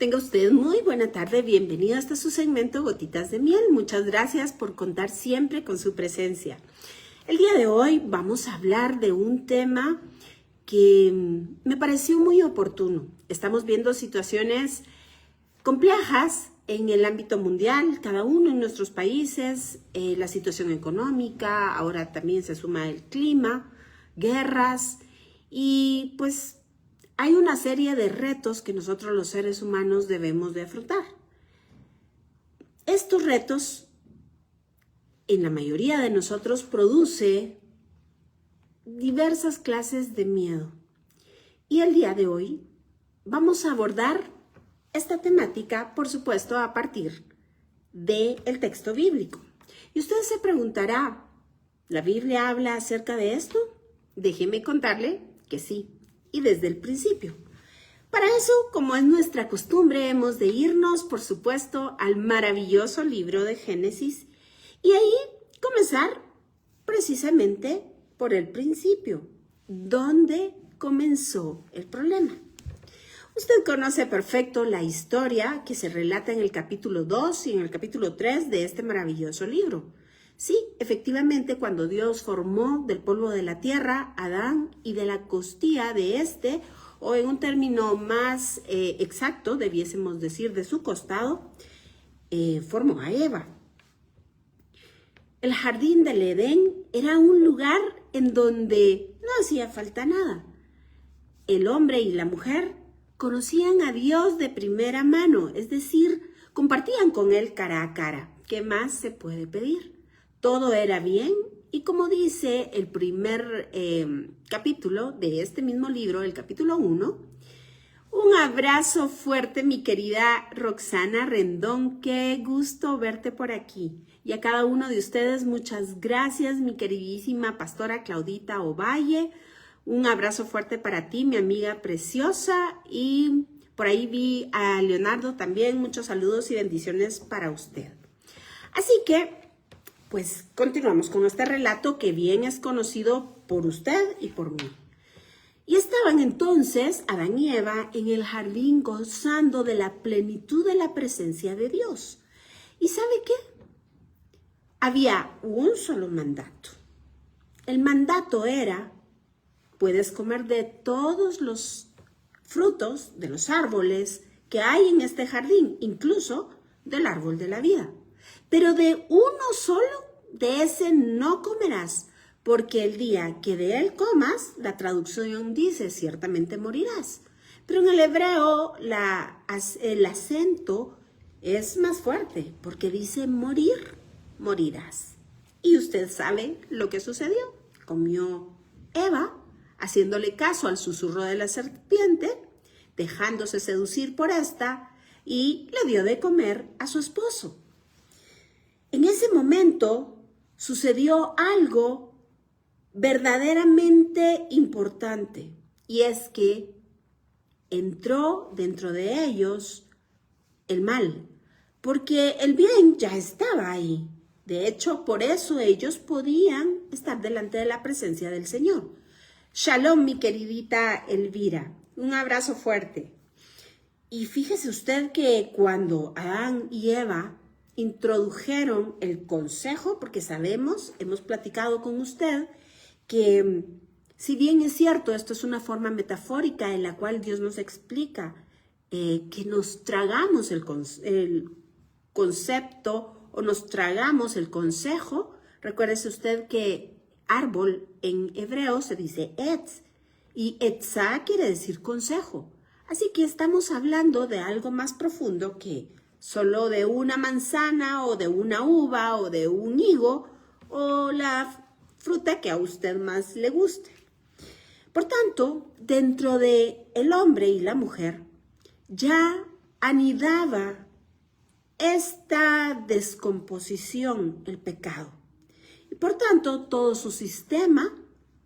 Tenga usted muy buena tarde, bienvenido hasta su segmento Gotitas de Miel. Muchas gracias por contar siempre con su presencia. El día de hoy vamos a hablar de un tema que me pareció muy oportuno. Estamos viendo situaciones complejas en el ámbito mundial, cada uno en nuestros países, la situación económica, ahora también se suma el clima, guerras y pues hay una serie de retos que nosotros los seres humanos debemos de afrontar. Estos retos en la mayoría de nosotros produce diversas clases de miedo. Y el día de hoy vamos a abordar esta temática, por supuesto, a partir del texto bíblico. Y usted se preguntará, ¿la Biblia habla acerca de esto? Déjeme contarle que sí, y desde el principio. Para eso, como es nuestra costumbre, hemos de irnos, por supuesto, al maravilloso libro de Génesis y ahí comenzar precisamente por el principio, donde comenzó el problema. Usted conoce perfecto la historia que se relata en el capítulo 2 y en el capítulo 3 de este maravilloso libro. Sí, efectivamente, cuando Dios formó del polvo de la tierra a Adán y de la costilla de este, o en un término más exacto, debiésemos decir de su costado, formó a Eva. El jardín del Edén era un lugar en donde no hacía falta nada. El hombre y la mujer conocían a Dios de primera mano, es decir, compartían con Él cara a cara. ¿Qué más se puede pedir? Todo era bien y como dice el primer capítulo de este mismo libro, el capítulo 1, un abrazo fuerte, mi querida Roxana Rendón, qué gusto verte por aquí. Y a cada uno de ustedes, muchas gracias, mi queridísima pastora Claudita Ovalle. Un abrazo fuerte para ti, mi amiga preciosa. Y por ahí vi a Leonardo también, muchos saludos y bendiciones para usted. Así que pues continuamos con este relato que bien es conocido por usted y por mí. Y estaban entonces Adán y Eva en el jardín gozando de la plenitud de la presencia de Dios. ¿Y sabe qué? Había un solo mandato. El mandato era, puedes comer de todos los frutos de los árboles que hay en este jardín, incluso del árbol de la vida. Pero de uno solo, de ese no comerás, porque el día que de él comas, la traducción dice, ciertamente morirás. Pero en el hebreo el acento es más fuerte, porque dice morir, morirás. Y usted sabe lo que sucedió. Comió Eva, haciéndole caso al susurro de la serpiente, dejándose seducir por esta, y le dio de comer a su esposo. En ese momento sucedió algo verdaderamente importante y es que entró dentro de ellos el mal, porque el bien ya estaba ahí. De hecho, por eso ellos podían estar delante de la presencia del Señor. Shalom, mi queridita Elvira, un abrazo fuerte. Y fíjese usted que cuando Adán y Eva introdujeron el consejo, porque sabemos, hemos platicado con usted, que si bien es cierto, esto es una forma metafórica en la cual Dios nos explica que nos tragamos el concepto o nos tragamos el consejo. Recuérdese usted que árbol en hebreo se dice etz y etzá quiere decir consejo. Así que estamos hablando de algo más profundo que solo de una manzana o de una uva o de un higo o la fruta que a usted más le guste. Por tanto, dentro de el hombre y la mujer ya anidaba esta descomposición, el pecado. Y por tanto, todo su sistema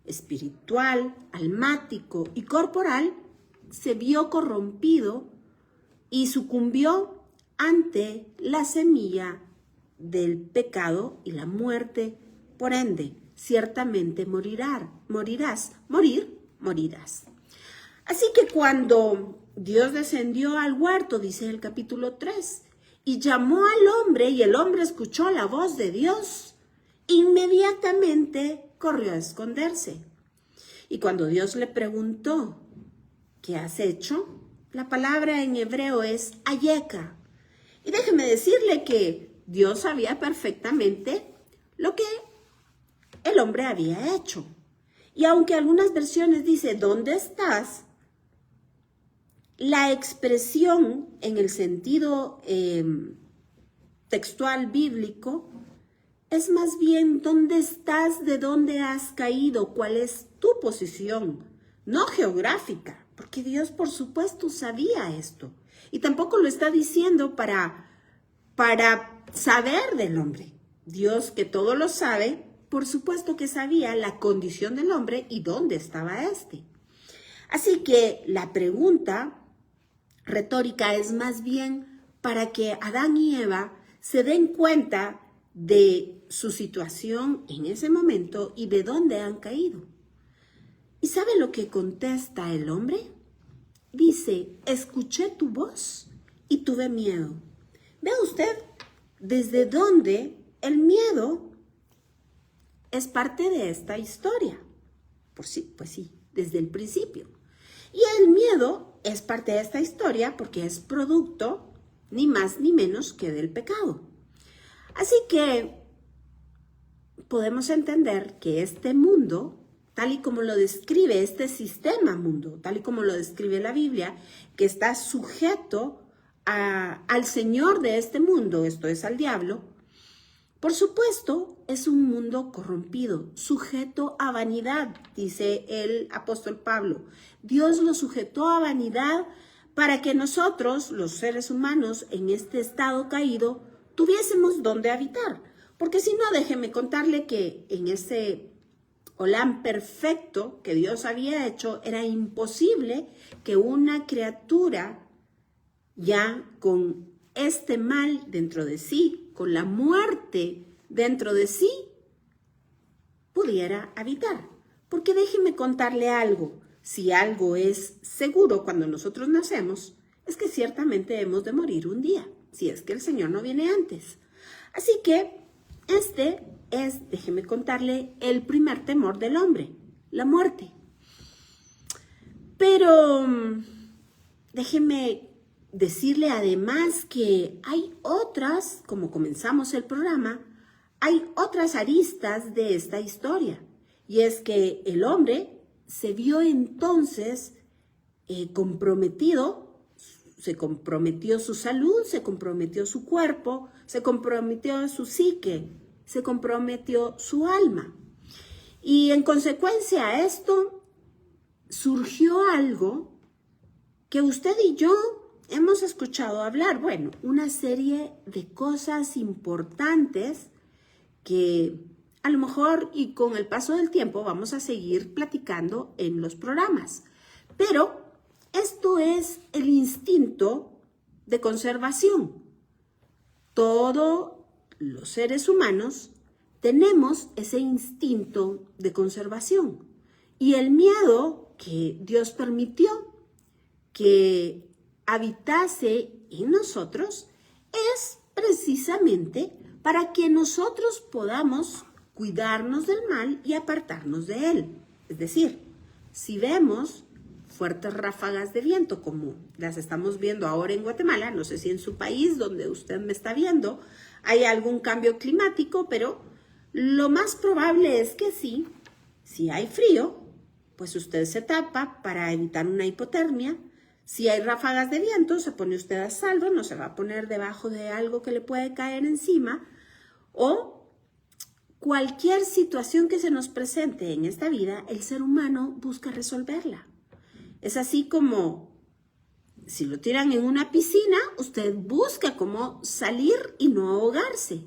espiritual, almático y corporal se vio corrompido y sucumbió ante la semilla del pecado y la muerte. Por ende, ciertamente morirás. Así que cuando Dios descendió al huerto, dice el capítulo 3, y llamó al hombre, y el hombre escuchó la voz de Dios. Inmediatamente corrió a esconderse. Y cuando Dios le preguntó, ¿qué has hecho? La palabra en hebreo es ayeka. Y déjeme decirle que Dios sabía perfectamente lo que el hombre había hecho. Y aunque algunas versiones dice, ¿dónde estás? La expresión en el sentido textual bíblico es más bien ¿dónde estás? ¿De dónde has caído? ¿Cuál es tu posición? No geográfica, porque Dios por supuesto sabía esto. Y tampoco lo está diciendo para saber del hombre. Dios, que todo lo sabe, por supuesto que sabía la condición del hombre y dónde estaba éste. Así que la pregunta retórica es más bien para que Adán y Eva se den cuenta de su situación en ese momento y de dónde han caído. ¿Y sabe lo que contesta el hombre? Dice, escuché tu voz y tuve miedo. Vea usted desde dónde el miedo es parte de esta historia. Pues sí, desde el principio. Y el miedo es parte de esta historia porque es producto ni más ni menos que del pecado. Así que podemos entender que este mundo, tal y como lo describe este sistema mundo, tal y como lo describe la Biblia, que está sujeto al Señor de este mundo, esto es al diablo, por supuesto es un mundo corrompido, sujeto a vanidad, dice el apóstol Pablo. Dios lo sujetó a vanidad para que nosotros, los seres humanos, en este estado caído, tuviésemos donde habitar. Porque si no, déjeme contarle que en ese Olam perfecto que Dios había hecho, era imposible que una criatura ya con este mal dentro de sí, con la muerte dentro de sí, pudiera habitar. Porque déjeme contarle algo, si algo es seguro cuando nosotros nacemos, es que ciertamente hemos de morir un día, si es que el Señor no viene antes. Así que este es, déjeme contarle, el primer temor del hombre, la muerte. Pero déjeme decirle además que hay otras, como comenzamos el programa, hay otras aristas de esta historia. Y es que el hombre se vio entonces comprometido, se comprometió su salud, se comprometió su cuerpo, se comprometió su psique, se comprometió su alma. Y en consecuencia a esto surgió algo que usted y yo hemos escuchado hablar. Bueno, una serie de cosas importantes que a lo mejor y con el paso del tiempo vamos a seguir platicando en los programas. Pero esto es el instinto de conservación. Todos los seres humanos tenemos ese instinto de conservación. Y el miedo que Dios permitió que habitase en nosotros es precisamente para que nosotros podamos cuidarnos del mal y apartarnos de él. Es decir, si vemos fuertes ráfagas de viento como las estamos viendo ahora en Guatemala, no sé si en su país donde usted me está viendo hay algún cambio climático, pero lo más probable es que sí, si hay frío, pues usted se tapa para evitar una hipotermia. Si hay ráfagas de viento, se pone usted a salvo, no se va a poner debajo de algo que le puede caer encima, o cualquier situación que se nos presente en esta vida, el ser humano busca resolverla. Es así como si lo tiran en una piscina, usted busca cómo salir y no ahogarse.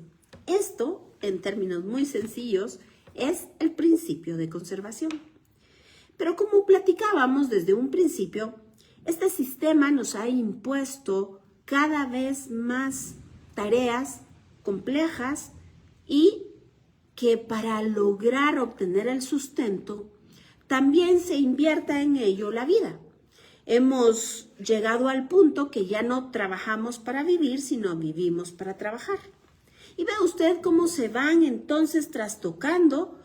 Esto, en términos muy sencillos, es el principio de conservación. Pero como platicábamos desde un principio, este sistema nos ha impuesto cada vez más tareas complejas y que para lograr obtener el sustento también se invierta en ello la vida. Hemos llegado al punto que ya no trabajamos para vivir, sino vivimos para trabajar. Y ve usted cómo se van entonces trastocando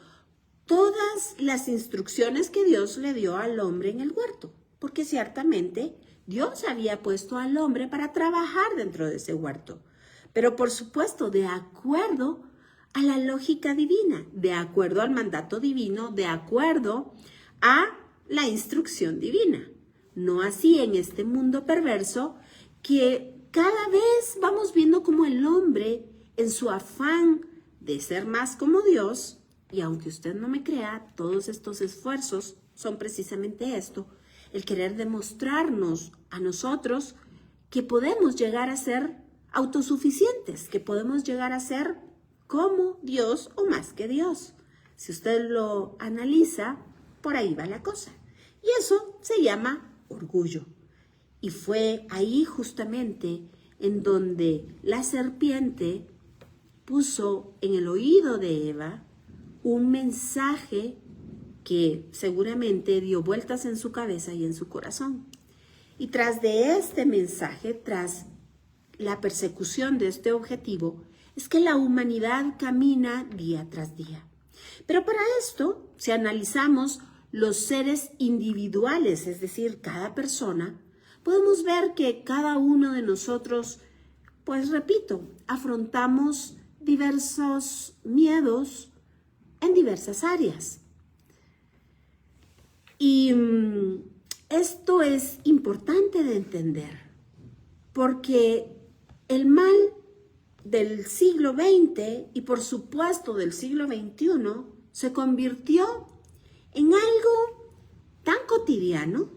todas las instrucciones que Dios le dio al hombre en el huerto, porque ciertamente Dios había puesto al hombre para trabajar dentro de ese huerto, pero por supuesto de acuerdo a la lógica divina, de acuerdo al mandato divino, de acuerdo a la instrucción divina. No así en este mundo perverso que cada vez vamos viendo como el hombre, en su afán de ser más como Dios, y aunque usted no me crea, todos estos esfuerzos son precisamente esto, el querer demostrarnos a nosotros que podemos llegar a ser autosuficientes, que podemos llegar a ser como Dios o más que Dios. Si usted lo analiza, por ahí va la cosa. Y eso se llama orgullo. Y fue ahí justamente en donde la serpiente puso en el oído de Eva un mensaje que seguramente dio vueltas en su cabeza y en su corazón. Y tras de este mensaje, tras la persecución de este objetivo, es que la humanidad camina día tras día. Pero para esto, si analizamos los seres individuales, es decir, cada persona, podemos ver que cada uno de nosotros, pues repito, afrontamos diversos miedos en diversas áreas. Y esto es importante de entender, porque el mal del siglo XX y por supuesto del siglo XXI se convirtió en algo tan cotidiano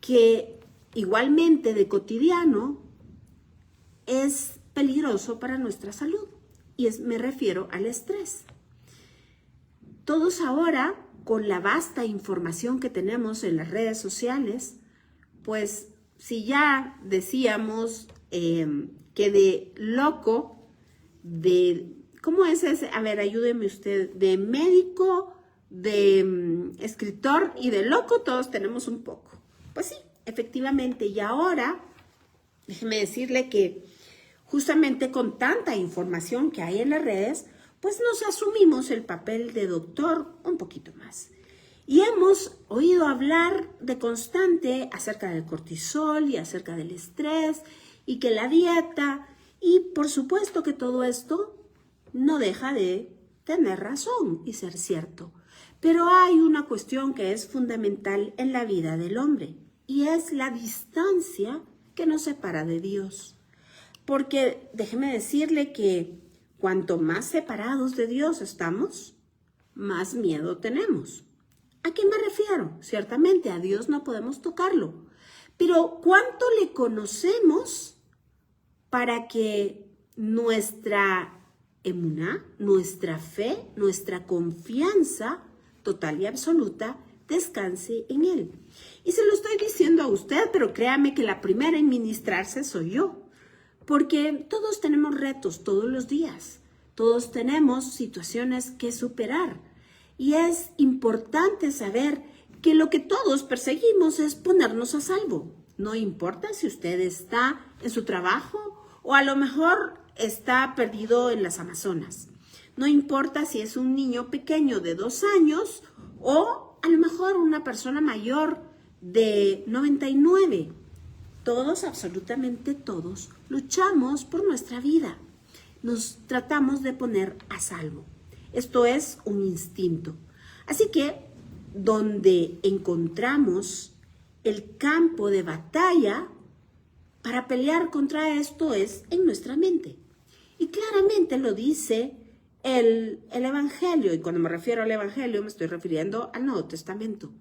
que igualmente de cotidiano es peligroso para nuestra salud. Y me refiero al estrés. Todos ahora, con la vasta información que tenemos en las redes sociales, pues si ya decíamos que de loco, ¿cómo es ese? A ver, ayúdeme usted, de médico, de escritor y de loco todos tenemos un poco. Pues sí, efectivamente, y ahora, déjeme decirle que justamente con tanta información que hay en las redes, pues nos asumimos el papel de doctor un poquito más. Y hemos oído hablar de constante acerca del cortisol y acerca del estrés y que la dieta, y por supuesto que todo esto no deja de tener razón y ser cierto. Pero hay una cuestión que es fundamental en la vida del hombre y es la distancia que nos separa de Dios. Porque déjeme decirle que cuanto más separados de Dios estamos, más miedo tenemos. ¿A qué me refiero? Ciertamente a Dios no podemos tocarlo, pero ¿cuánto le conocemos para que nuestra emuná, nuestra fe, nuestra confianza total y absoluta descanse en Él? Y se lo estoy diciendo a usted, pero créame que la primera en ministrarse soy yo. Porque todos tenemos retos todos los días, todos tenemos situaciones que superar y es importante saber que lo que todos perseguimos es ponernos a salvo. No importa si usted está en su trabajo o a lo mejor está perdido en las Amazonas. No importa si es un niño pequeño de 2 años o a lo mejor una persona mayor de 99. Todos, absolutamente todos, luchamos por nuestra vida. Nos tratamos de poner a salvo. Esto es un instinto. Así que donde encontramos el campo de batalla para pelear contra esto es en nuestra mente. Y claramente lo dice el Evangelio. Y cuando me refiero al Evangelio me estoy refiriendo al Nuevo Testamento.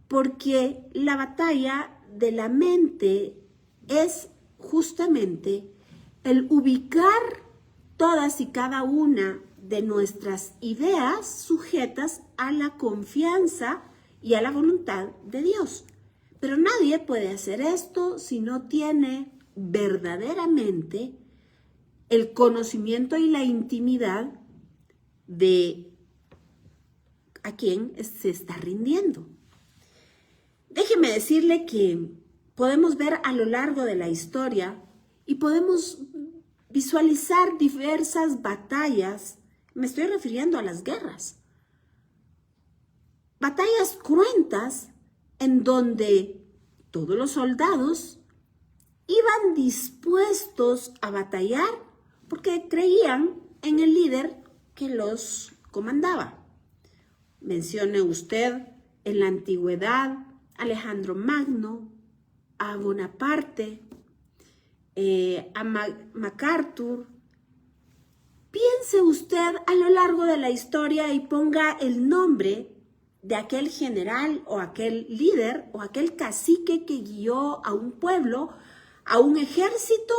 Porque la batalla de la mente es justamente el ubicar todas y cada una de nuestras ideas sujetas a la confianza y a la voluntad de Dios. Pero nadie puede hacer esto si no tiene verdaderamente el conocimiento y la intimidad de a quién se está rindiendo. Déjeme decirle que podemos ver a lo largo de la historia y podemos visualizar diversas batallas. Me estoy refiriendo a las guerras. Batallas cruentas en donde todos los soldados iban dispuestos a batallar porque creían en el líder que los comandaba. Mencione usted en la antigüedad Alejandro Magno, a Bonaparte, a MacArthur. Piense usted a lo largo de la historia y ponga el nombre de aquel general o aquel líder o aquel cacique que guió a un pueblo, a un ejército,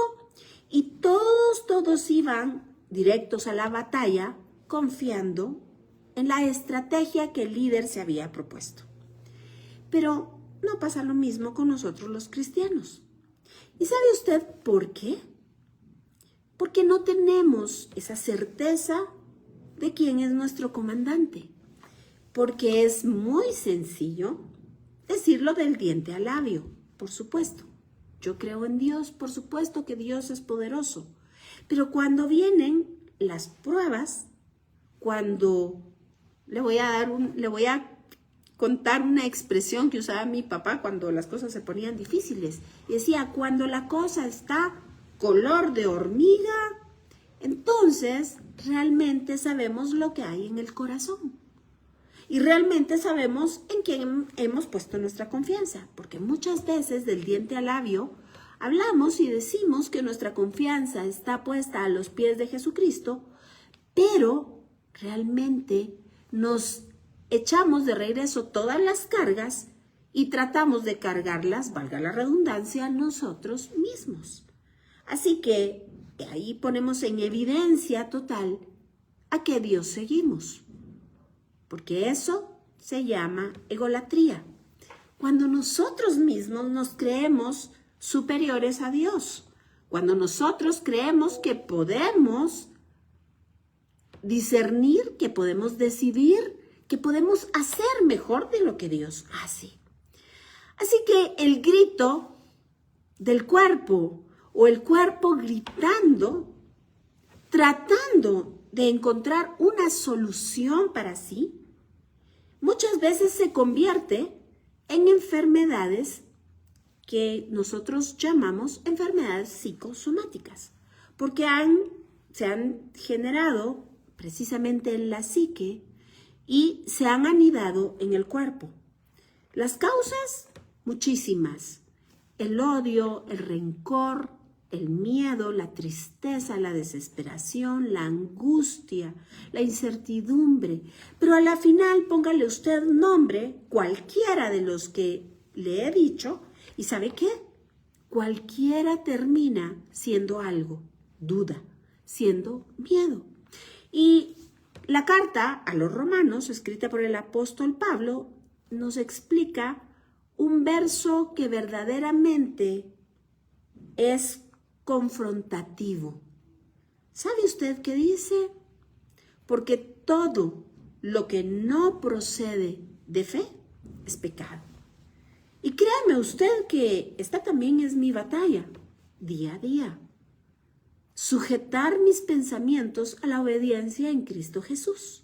y todos iban directos a la batalla confiando en la estrategia que el líder se había propuesto. Pero no pasa lo mismo con nosotros los cristianos. ¿Y sabe usted por qué? Porque no tenemos esa certeza de quién es nuestro comandante. Porque es muy sencillo decirlo del diente al labio, por supuesto. Yo creo en Dios, por supuesto que Dios es poderoso. Pero cuando vienen las pruebas, cuando le voy a contar una expresión que usaba mi papá cuando las cosas se ponían difíciles. Y decía, cuando la cosa está color de hormiga, entonces realmente sabemos lo que hay en el corazón. Y realmente sabemos en quién hemos puesto nuestra confianza. Porque muchas veces del diente al labio hablamos y decimos que nuestra confianza está puesta a los pies de Jesucristo, pero realmente nos echamos de regreso todas las cargas y tratamos de cargarlas, valga la redundancia, nosotros mismos. Así que ahí ponemos en evidencia total a qué Dios seguimos, porque eso se llama egolatría. Cuando nosotros mismos nos creemos superiores a Dios, cuando nosotros creemos que podemos discernir, que podemos decidir, que podemos hacer mejor de lo que Dios hace. Así que el grito del cuerpo o el cuerpo gritando, tratando de encontrar una solución para sí, muchas veces se convierte en enfermedades que nosotros llamamos enfermedades psicosomáticas, porque se han generado precisamente en la psique y se han anidado en el cuerpo. Las causas, muchísimas. El odio, el rencor, el miedo, la tristeza, la desesperación, la angustia, la incertidumbre. Pero a la final, póngale usted nombre, cualquiera de los que le he dicho, y ¿sabe qué? Cualquiera termina siendo algo, duda, siendo miedo. Y la carta a los Romanos, escrita por el apóstol Pablo, nos explica un verso que verdaderamente es confrontativo. ¿Sabe usted qué dice? Porque todo lo que no procede de fe es pecado. Y créame usted que esta también es mi batalla, día a día. Sujetar mis pensamientos a la obediencia en Cristo Jesús,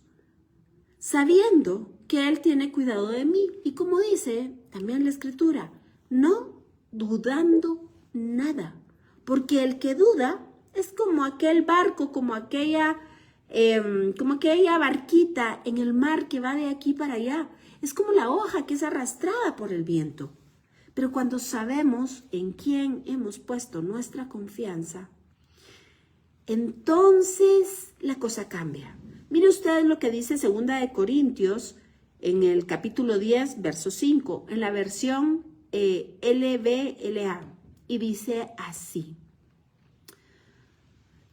sabiendo que Él tiene cuidado de mí. Y como dice también la Escritura, no dudando nada. Porque el que duda es como aquel barco, como aquella barquita en el mar que va de aquí para allá. Es como la hoja que es arrastrada por el viento. Pero cuando sabemos en quién hemos puesto nuestra confianza, entonces la cosa cambia. Mire usted lo que dice 2 de Corintios en el capítulo 10, verso 5, en la versión LBLA, y dice así: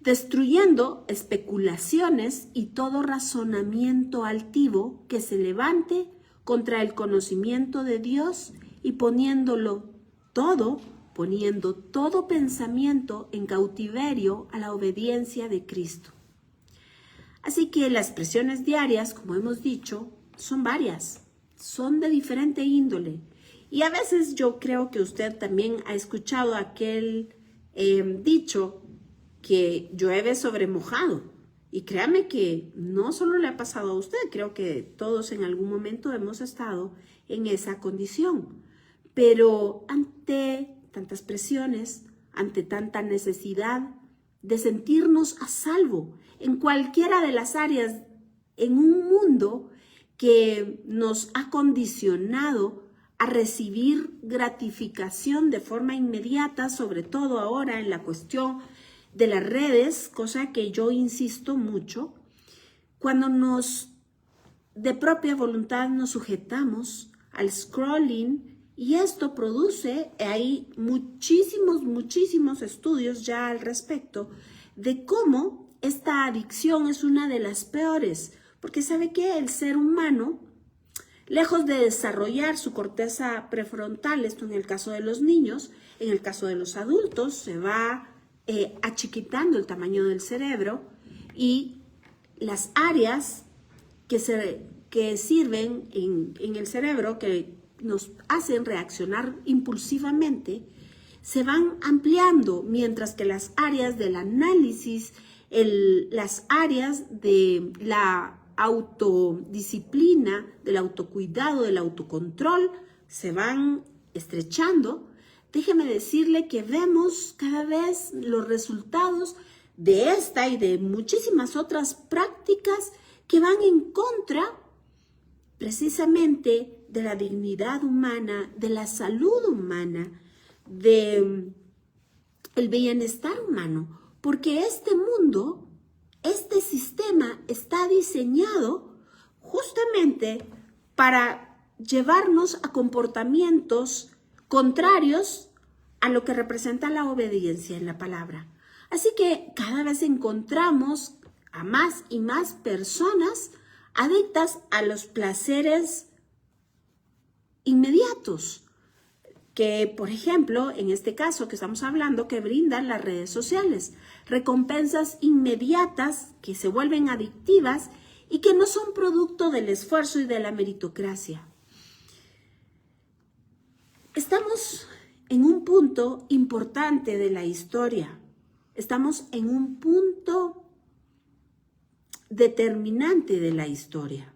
destruyendo especulaciones y todo razonamiento altivo que se levante contra el conocimiento de Dios y poniendo todo pensamiento en cautiverio a la obediencia de Cristo. Así que las presiones diarias, como hemos dicho, son varias, son de diferente índole. Y a veces yo creo que usted también ha escuchado aquel dicho que llueve sobre mojado. Y créame que no solo le ha pasado a usted, creo que todos en algún momento hemos estado en esa condición. Pero ante tantas presiones, ante tanta necesidad de sentirnos a salvo en cualquiera de las áreas, en un mundo que nos ha condicionado a recibir gratificación de forma inmediata, sobre todo ahora en la cuestión de las redes, cosa que yo insisto mucho, cuando de propia voluntad nos sujetamos al scrolling, y esto produce, hay muchísimos estudios ya al respecto de cómo esta adicción es una de las peores, porque ¿sabe qué? El ser humano, lejos de desarrollar su corteza prefrontal, esto en el caso de los niños, en el caso de los adultos, se va achiquitando el tamaño del cerebro y las áreas que sirven en el cerebro, que nos hacen reaccionar impulsivamente, se van ampliando, mientras que las áreas del análisis, las áreas de la autodisciplina, del autocuidado, del autocontrol, se van estrechando. Déjeme decirle que vemos cada vez los resultados de esta y de muchísimas otras prácticas que van en contra precisamente de la dignidad humana, de la salud humana, de el bienestar humano, porque este mundo, este sistema está diseñado justamente para llevarnos a comportamientos contrarios a lo que representa la obediencia en la palabra. Así que cada vez encontramos a más y más personas adictas a los placeres inmediatos, que por ejemplo, en este caso que estamos hablando, que brindan las redes sociales, recompensas inmediatas que se vuelven adictivas y que no son producto del esfuerzo y de la meritocracia. Estamos en un punto importante de la historia. Estamos en un punto determinante de la historia.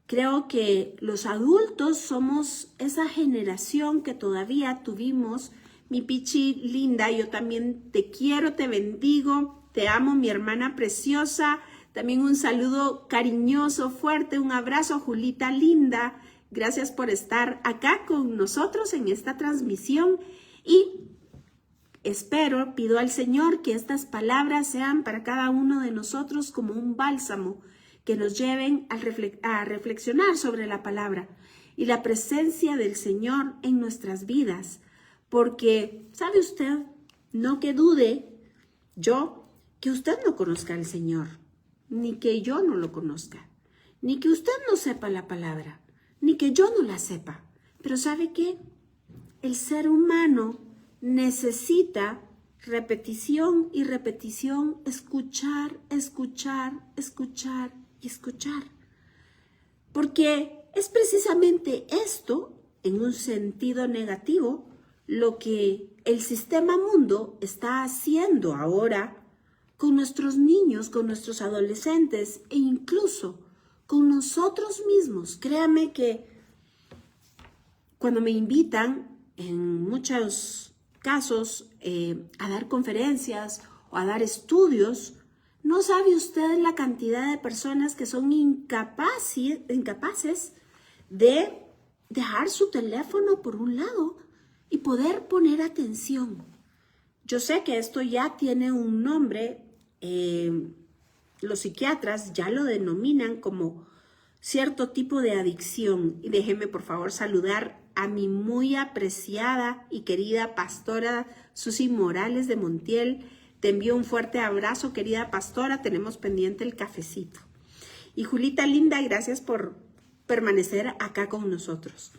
Creo que los adultos somos esa generación que todavía tuvimos. Mi Pichi linda, yo también te quiero, te bendigo, te amo, mi hermana preciosa. También un saludo cariñoso, fuerte, un abrazo, Julita linda. Gracias por estar acá con nosotros en esta transmisión y pido al Señor que estas palabras sean para cada uno de nosotros como un bálsamo que nos lleven a reflexionar sobre la palabra y la presencia del Señor en nuestras vidas. Porque, ¿sabe usted? No que dude que usted no conozca al Señor, ni que yo no lo conozca, ni que usted no sepa la palabra, ni que yo no la sepa. Pero ¿sabe qué? El ser humano necesita repetición y repetición, escuchar y escuchar. Porque es precisamente esto, en un sentido negativo, lo que el sistema mundo está haciendo ahora con nuestros niños, con nuestros adolescentes e incluso con nosotros mismos. Créame que cuando me invitan, en muchos casos, a dar conferencias o a dar estudios, no sabe usted la cantidad de personas que son incapaces de dejar su teléfono por un lado y poder poner atención. Yo sé que esto ya tiene un nombre, los psiquiatras ya lo denominan como cierto tipo de adicción. Y déjeme por favor saludar a mi muy apreciada y querida pastora Susi Morales de Montiel. Te envío un fuerte abrazo, querida pastora. Tenemos pendiente el cafecito. Y Julita linda, gracias por permanecer acá con nosotros.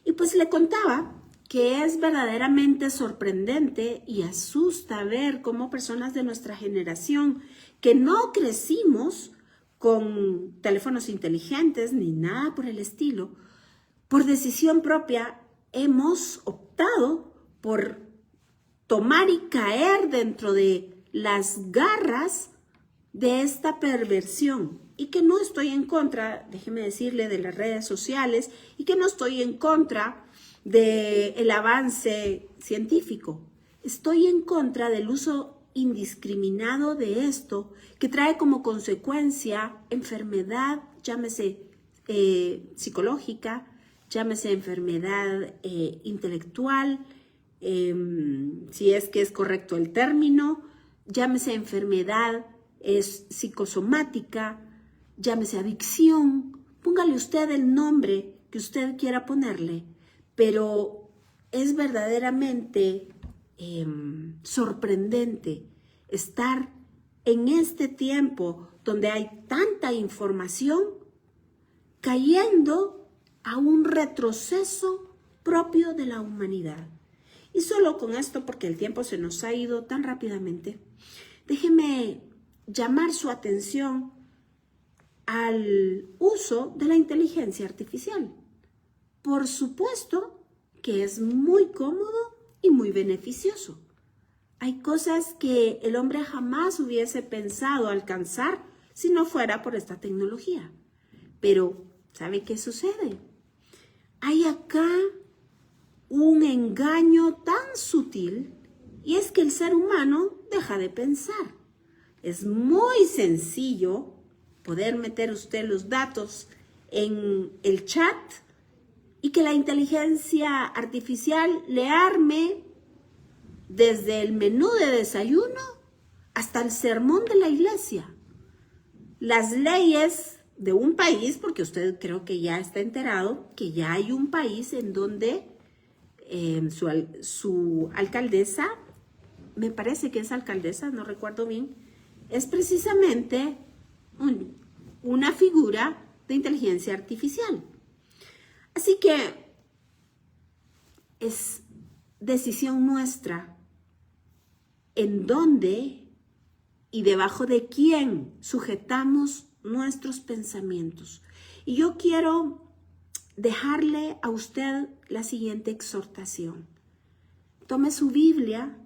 Y pues le contaba que es verdaderamente sorprendente y asusta ver cómo personas de nuestra generación que no crecimos con teléfonos inteligentes ni nada por el estilo, por decisión propia hemos optado por tomar y caer dentro de las garras de esta perversión. Y que no estoy en contra, déjeme decirle, de las redes sociales, y que no estoy en contra del avance científico. Estoy en contra del uso indiscriminado de esto, que trae como consecuencia enfermedad, llámese psicológica, llámese enfermedad intelectual, si es que es correcto el término, llámese enfermedad psicosomática, llámese adicción, póngale usted el nombre que usted quiera ponerle, pero es verdaderamente sorprendente estar en este tiempo donde hay tanta información cayendo a un retroceso propio de la humanidad. Y solo con esto, porque el tiempo se nos ha ido tan rápidamente, déjeme llamar su atención al uso de la inteligencia artificial. Por supuesto que es muy cómodo y muy beneficioso. Hay cosas que el hombre jamás hubiese pensado alcanzar si no fuera por esta tecnología. Pero, ¿sabe qué sucede? Hay acá un engaño tan sutil, y es que el ser humano deja de pensar. Es muy sencillo poder meter usted los datos en el chat y que la inteligencia artificial le arme desde el menú de desayuno hasta el sermón de la iglesia. Las leyes de un país, porque usted creo que ya está enterado que ya hay un país en donde su alcaldesa, me parece que es alcaldesa, no recuerdo bien, es precisamente una figura de inteligencia artificial. Así que es decisión nuestra en dónde y debajo de quién sujetamos nuestros pensamientos. Y yo quiero dejarle a usted la siguiente exhortación. Tome su Biblia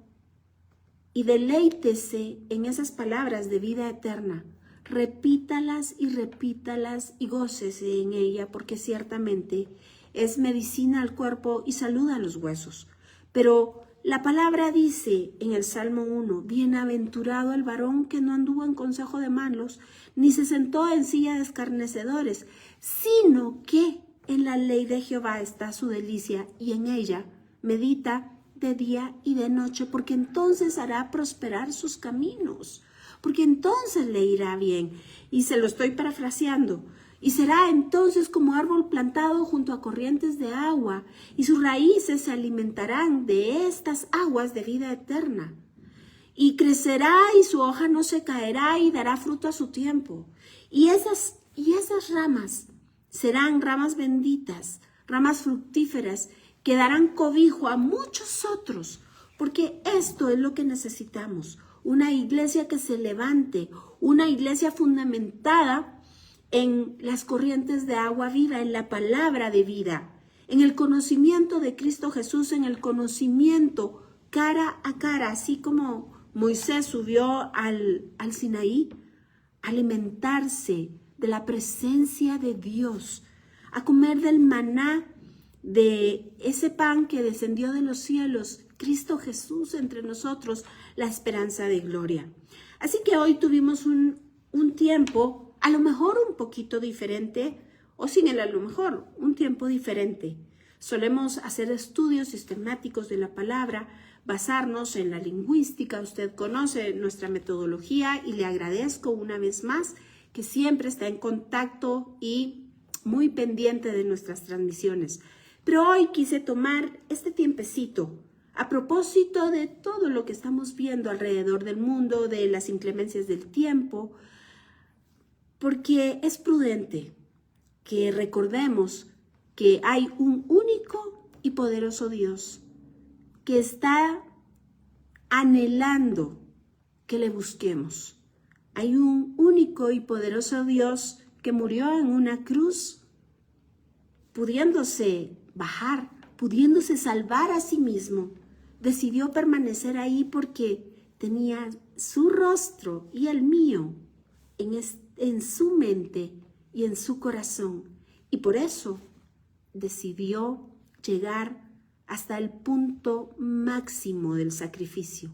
y deleítese en esas palabras de vida eterna. Repítalas y gócese en ella, porque ciertamente es medicina al cuerpo y salud a los huesos. Pero la palabra dice en el Salmo 1, bienaventurado el varón que no anduvo en consejo de malos, ni se sentó en silla de escarnecedores, sino que en la ley de Jehová está su delicia, y en ella medita de día y de noche, porque entonces hará prosperar sus caminos, porque entonces le irá bien. Y se lo estoy parafraseando. Y será entonces como árbol plantado junto a corrientes de agua, y sus raíces se alimentarán de estas aguas de vida eterna. Y crecerá y su hoja no se caerá y dará fruto a su tiempo. Y esas ramas serán ramas benditas, ramas fructíferas, que darán cobijo a muchos otros, porque esto es lo que necesitamos. Una iglesia que se levante, una iglesia fundamentada en las corrientes de agua viva, en la palabra de vida, en el conocimiento de Cristo Jesús, en el conocimiento cara a cara, así como Moisés subió al Sinaí, a alimentarse de la presencia de Dios, a comer del maná, de ese pan que descendió de los cielos, Cristo Jesús entre nosotros, la esperanza de gloria. Así que hoy tuvimos un tiempo, a lo mejor un poquito diferente, o sin el a lo mejor, un tiempo diferente. Solemos hacer estudios sistemáticos de la palabra, basarnos en la lingüística. Usted conoce nuestra metodología y le agradezco una vez más que siempre está en contacto y muy pendiente de nuestras transmisiones. Pero hoy quise tomar este tiempecito a propósito de todo lo que estamos viendo alrededor del mundo, de las inclemencias del tiempo, porque es prudente que recordemos que hay un único y poderoso Dios que está anhelando que le busquemos. Hay un único y poderoso Dios que murió en una cruz, pudiéndose bajar pudiéndose salvar a sí mismo, decidió permanecer ahí porque tenía su rostro y el mío en su mente y en su corazón. Y por eso decidió llegar hasta el punto máximo del sacrificio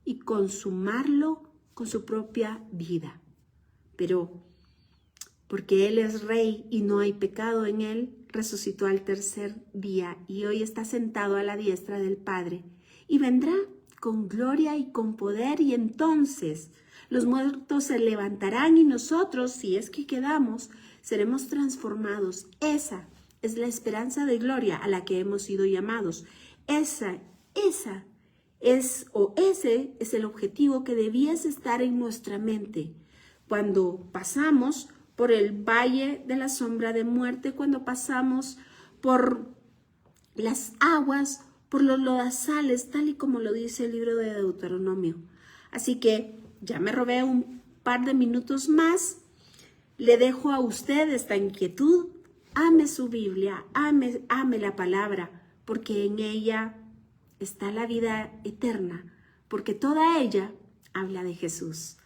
y consumarlo con su propia vida. Pero porque Él es Rey y no hay pecado en Él, resucitó al tercer día y hoy está sentado a la diestra del Padre y vendrá con gloria y con poder, y entonces los muertos se levantarán y nosotros, si es que quedamos, seremos transformados. Esa es la esperanza de gloria a la que hemos sido llamados. Ese es el objetivo que debías estar en nuestra mente cuando pasamos por el valle de la sombra de muerte, cuando pasamos por las aguas, por los lodazales, tal y como lo dice el libro de Deuteronomio. Así que ya me robé un par de minutos más. Le dejo a usted esta inquietud. Ame su Biblia, ame la palabra, porque en ella está la vida eterna, porque toda ella habla de Jesús.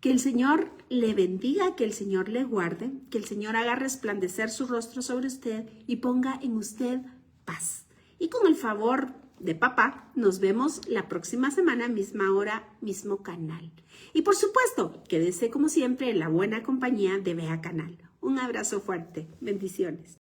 Que el Señor le bendiga, que el Señor le guarde, que el Señor haga resplandecer su rostro sobre usted y ponga en usted paz. Y con el favor de papá, nos vemos la próxima semana, misma hora, mismo canal. Y por supuesto, quédese como siempre en la buena compañía de Vea Canal. Un abrazo fuerte. Bendiciones.